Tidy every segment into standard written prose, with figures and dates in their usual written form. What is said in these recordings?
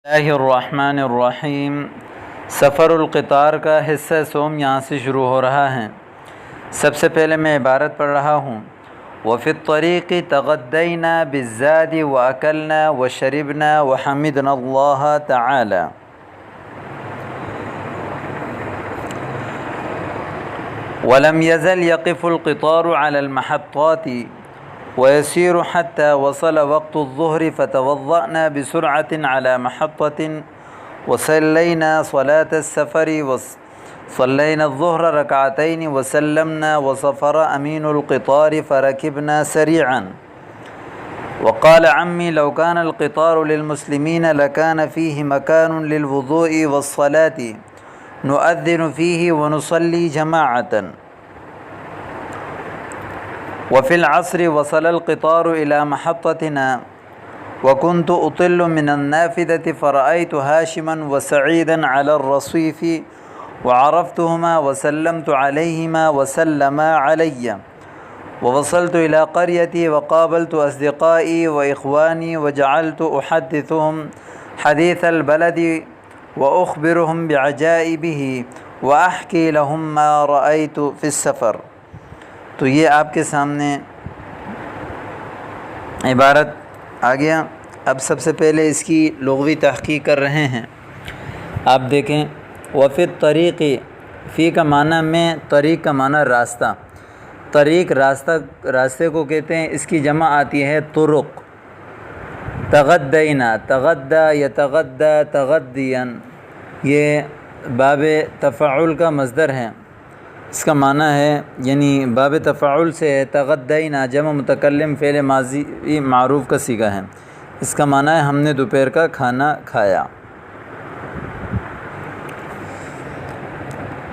اللہ الرحمن الرحیم۔ سفر القطار کا حصہ سوم یہاں سے شروع ہو رہا ہے۔ سب سے پہلے میں عبارت پڑھ رہا ہوں۔ وفی الطریق تغدینا بالزاد واکلنا وشربنا وحمدنا اللہ تعالی۔ ولم يزل يقف القطار على المحطات ويسير حتى وصل وقت الظهر فتوضأنا بسرعة على محطة وصلينا صلاة السفر وصلينا الظهر ركعتين وسلمنا وسفر أمين القطار فركبنا سريعا وقال عمي لو كان القطار للمسلمين لكان فيه مكان للوضوء والصلاة نؤذن فيه ونصلي جماعة وفي العصر وصل القطار إلى محطتنا وكنت أطل من النافذة فرأيت هاشما وسعيدا على الرصيف وعرفتهما وسلمت عليهما وسلما علي ووصلت إلى قريتي وقابلت أصدقائي وإخواني وجعلت أحدثهم حديث البلد وأخبرهم بعجائبه وأحكي لهم ما رأيت في السفر۔ تو یہ آپ کے سامنے عبارت آ گیا۔ اب سب سے پہلے اس کی لغوی تحقیق کر رہے ہیں۔ آپ دیکھیں، وفی الطریق، فی کا معنی میں، طریق کا معنی راستہ۔ طریق راستے کو کہتے ہیں۔ اس کی جمع آتی ہے طرق۔ تغدینا، تغدا یتغدا تغدیاً، یہ باب تفاعل کا مصدر ہے۔ اس کا معنی ہے، یعنی باب تفاعل سے ہے۔ تغدینا جمع متکلم فعل ماضی معروف کا صیغہ ہے۔ اس کا معنی ہے ہم نے دوپہر کا کھانا کھایا۔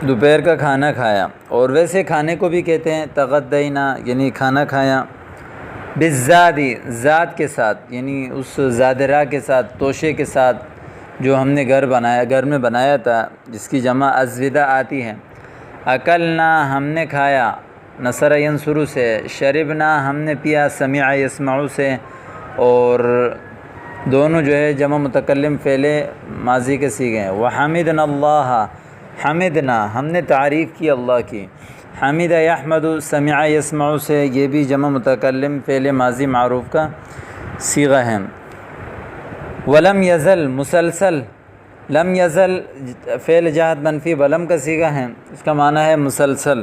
دوپہر کا کھانا کھایا، اور ویسے کھانے کو بھی کہتے ہیں تغدینا، یعنی کھانا کھایا۔ بالزادی، ذات کے ساتھ، یعنی اس زادرہ کے ساتھ، توشے کے ساتھ جو ہم نے گھر میں بنایا تھا، جس کی جمع ازودہ آتی ہے۔ اکلنا، ہم نے کھایا، نصر ینصر سے۔ شربنا، ہم نے پیا، سمع یسمع سے، اور دونوں جو ہے جمع متکلم فعل ماضی کے صیغے ہیں۔ وحمدنا اللہ، حمدنا، ہم نے تعریف کی اللہ کی۔ حمد یحمد، سمع یسمع سے، یہ بھی جمع متکلم فعل ماضی معروف کا صیغہ ہے۔ ولم یزل، مسلسل، لم یزل فعل جہت منفی بلم کا صیغہ ہے۔ اس کا معنی ہے مسلسل۔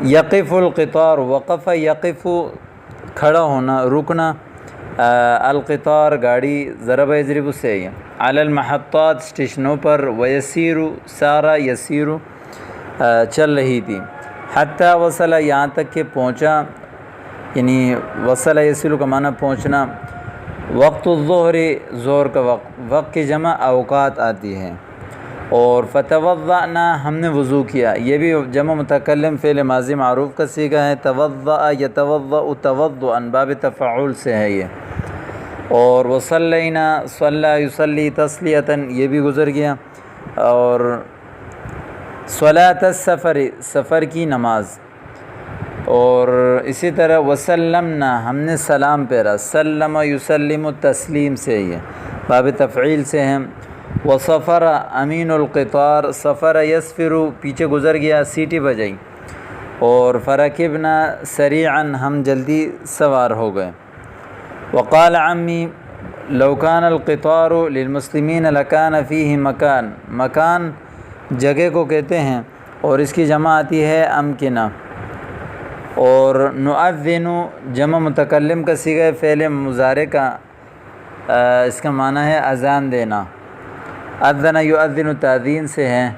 یقف القطار، وقف یقف، کھڑا ہونا، رکنا۔ القطار گاڑی، ضرب یضرب سے ہے۔ علی المحطات، اسٹیشنوں پر۔ ویسیر، سارا یسیر، چل رہی تھی۔ حتی وصل، یہاں تک کہ پہنچا، یعنی وصل یسیر کا معنی پہنچنا۔ وقت الظہر، ظہر کا وقت کی جمع اوقات آتی ہے۔ اور فتوضأنا، ہم نے وضو کیا، یہ بھی جمع متکلم فعل ماضی معروف کا صیغہ ہے۔ توضأ یتوضأ توضؤا، باب تفاعل سے ہے یہ۔ اور وصلینا، صلی یصلی تصلیۃً، یہ بھی گزر گیا۔ اور صلاۃ السفر، سفر کی نماز۔ اور اسی طرح وسلمنا، ہم نے سلام پھیرا۔ سلم یسلم تسلیم سے، یہ باب تفعیل سے ہیں۔ وسفر امین القطار، سفر یسفر، پیچھے گزر گیا، سیٹی بجائی۔ اور فرکبنا سریعا، ہم جلدی سوار ہو گئے۔ وقال عمی لو کان القطار للمسلمین لکان فیہ مکان، مکان جگہ کو کہتے ہیں، اور اس کی جمع آتی ہے امکنہ۔ اور نؤذن جمع متکلم کا صیغہ فعل مضارع کا، اس کا معنی ہے اذان دینا۔ اذن یؤذن تاذین سے ہے،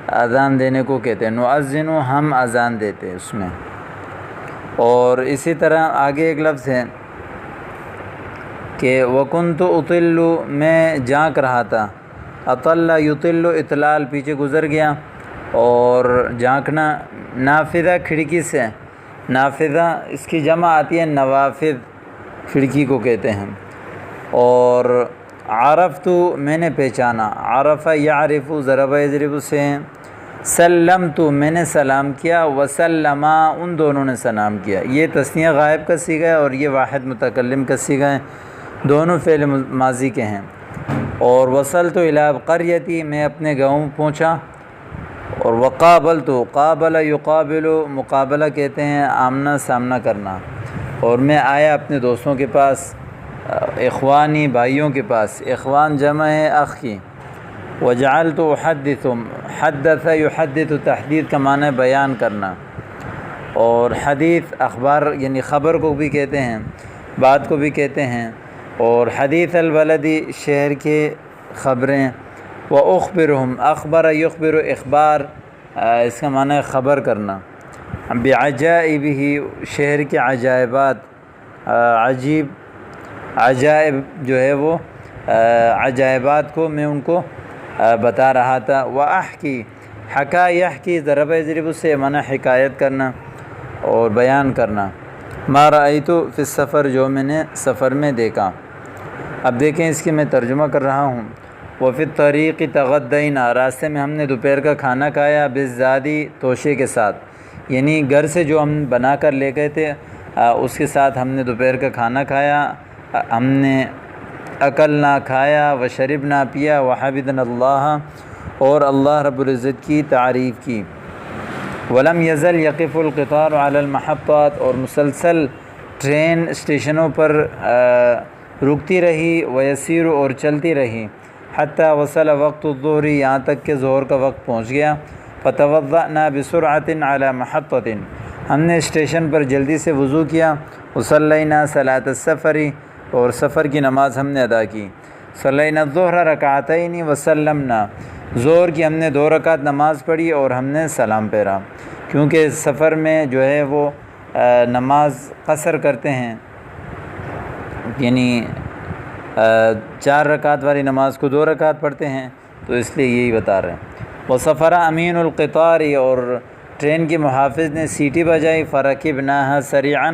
اذان دینے کو کہتے ہیں۔ نؤذن، ہم اذان دیتے اس میں۔ اور اسی طرح آگے ایک لفظ ہے کہ وکنت اطل، میں جھانک رہا تھا۔ اطل یطل، اطلال پیچھے گزر گیا، اور جھانکنا۔ نافذہ، کھڑکی سے۔ نافذہ، اس کی جمع آتی ہے نوافذ، کھڑکی کو کہتے ہیں۔ اور عرفت، میں نے پہچانا۔ عرف یعرف، ضرب یضرب سے۔ سلمت، میں نے سلام کیا۔ وسلما، ان دونوں نے سلام کیا۔ یہ تثنیہ غائب کا صیغہ ہے، اور یہ واحد متکلم کا صیغہ ہے، دونوں فعل ماضی کے ہیں۔ اور وصلت الی قریتی، میں اپنے گاؤں پہنچا، اور وقابلت، قابل یقابل، مقابلہ کہتے ہیں آمنا سامنا کرنا، اور میں آیا اپنے دوستوں کے پاس، اخوانی بھائیوں کے پاس، اخوان جمع ہے اخ کی۔ وجعلت احدث، حدث یحدث، تحدید کا معنی ہے بیان کرنا، اور حدیث اخبار یعنی خبر کو بھی کہتے ہیں، بات کو بھی کہتے ہیں، اور حدیث البلدی شہر کے خبریں، واخبرهم، اخبر یخبر، اخبار اس کا معنی ہے خبر کرنا، بعجائبہ، شہر کے عجائبات، عجیب عجائب جو ہے وہ عجائبات کو میں ان کو بتا رہا تھا۔ واحکی، حکا یحکی، ضرب یضرب سے معنی حکایت کرنا اور بیان کرنا، ما رأیت فی السفر، جو میں نے سفر میں دیکھا۔ اب دیکھیں اس کی میں ترجمہ کر رہا ہوں۔ وفی الطریق تغدینا، راستے میں ہم نے دوپہر کا کھانا کھایا، بالزادی، توشے کے ساتھ، یعنی گھر سے جو ہم بنا کر لے گئے تھے اس کے ساتھ ہم نے دوپہر کا کھانا کھایا، ہم نے اکلنا کھایا، وشربنا پیا، وحمدنا اللہ، اور اللہ رب العزت کی تعریف کی۔ ولم یزل یقف القطار علی المحطات، اور مسلسل ٹرین اسٹیشنوں پر رکتی رہی، ویسیر، اور چلتی رہی، حتیٰ وصل وقت الظہر، یہاں تک کہ ظہر کا وقت پہنچ گیا۔ فتوضأنا بسرعۃ علی محطۃ، ہم نے اسٹیشن پر جلدی سے وضو کیا۔ وصلینا صلاۃ السفر، اور سفر کی نماز ہم نے ادا کی۔ صلینا الظہر رکعتین وسلمنا، ظہر کی ہم نے 2 رکعت نماز پڑھی اور ہم نے سلام پھیرا، کیونکہ سفر میں جو ہے وہ نماز قصر کرتے ہیں، یعنی 4 رکعت والی نماز کو 2 رکعت پڑھتے ہیں، تو اس لیے یہی بتا رہے ہیں۔ وسفر امین القطار، اور ٹرین کے محافظ نے سیٹی بجائی، فرکبناها سریعا،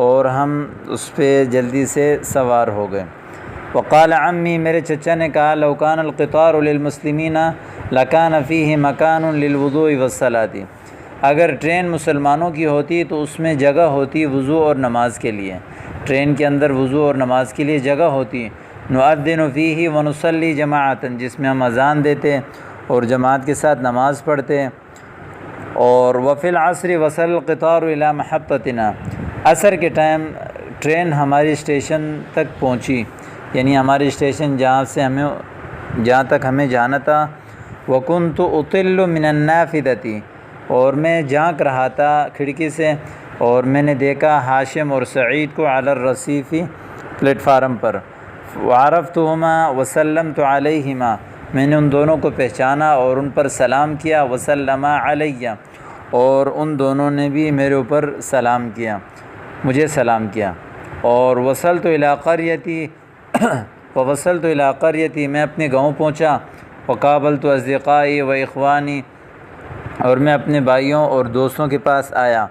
اور ہم اس پہ جلدی سے سوار ہو گئے۔ وقال عمی، میرے چچا نے کہا، لو کان القطار للمسلمین لکان فیہ مکان للوضوء والصلاۃ، اگر ٹرین مسلمانوں کی ہوتی تو اس میں جگہ ہوتی وضو اور نماز کے لیے، ٹرین کے اندر وضو اور نماز کے لیے جگہ ہوتی۔ نؤذن فیہ ونصلی جماعتا، جس میں ہم اذان دیتے اور جماعت کے ساتھ نماز پڑھتے۔ اور وفی العصر وصل القطار الی محطتنا، عصر کے ٹائم ٹرین ہماری اسٹیشن تک پہنچی، یعنی ہماری اسٹیشن جہاں تک ہمیں جانا تھا۔ وکنت اطل من النافذۃ، اور میں جھانک رہا تھا کھڑکی سے، اور میں نے دیکھا ہاشم اور سعید کو علی الرصیف، پلیٹ فارم پر۔ وعرفتہما وسلمت علیہما، میں نے ان دونوں کو پہچانا اور ان پر سلام کیا۔ وسلما علیہ، اور ان دونوں نے بھی میرے اوپر سلام کیا، مجھے سلام کیا۔ اور وصلت الی قریتی، ووصلت الی قریتی، میں اپنے گاؤں پہنچا۔ وقابلت اصدقائی و اخوانی، اور میں اپنے بھائیوں اور دوستوں کے پاس آیا۔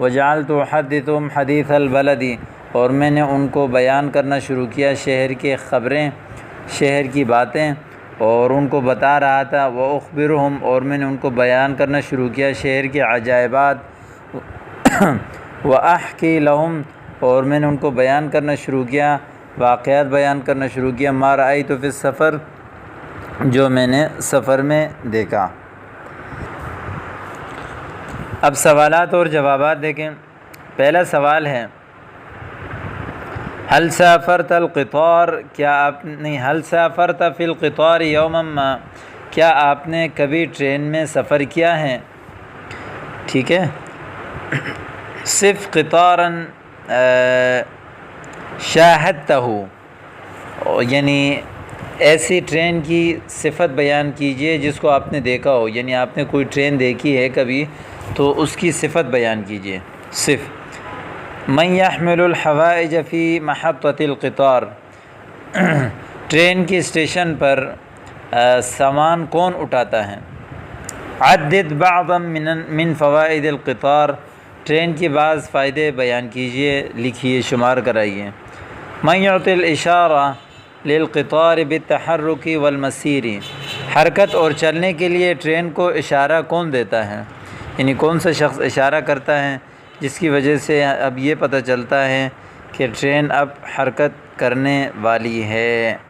وجعلت احدثهم حدیث البلدی، اور میں نے ان کو بیان کرنا شروع کیا شہر کے خبریں، شہر کی باتیں، اور ان کو بتا رہا تھا۔ واخبرهم، اور میں نے ان کو بیان کرنا شروع کیا شہر کے عجائبات۔ واحکی لهم، اور میں نے ان کو بیان کرنا شروع کیا، واقعات بیان کرنا شروع کیا، ما رأیت فی السفر، جو میں نے سفر میں دیکھا۔ اب سوالات اور جوابات دیکھیں۔ پہلا سوال ہے، هل سافرت القطار، کیا آپ نہیں، هل سافرت فی القطار یوما ما، کیا آپ نے کبھی ٹرین میں سفر کیا ہے؟ ٹھیک ہے، صرف قطارا شاہدتہ، یعنی ایسی ٹرین کی صفت بیان کیجئے جس کو آپ نے دیکھا ہو، یعنی آپ نے کوئی ٹرین دیکھی ہے کبھی تو اس کی صفت بیان کیجئے صرف۔ من یحمل الحوائج فی محطۃ القطار، ٹرین کی اسٹیشن پر سامان کون اٹھاتا ہے؟ عدد بعضا من فوائد القطار، ٹرین کے بعض فائدے بیان کیجئے، لکھیے، شمار کرائیے۔ من یعطی الاشارہ للقطار بالتحرک والمسیر، حرکت اور چلنے کے لیے ٹرین کو اشارہ کون دیتا ہے، یعنی کون سا شخص اشارہ کرتا ہے جس کی وجہ سے اب یہ پتہ چلتا ہے کہ ٹرین اب حرکت کرنے والی ہے۔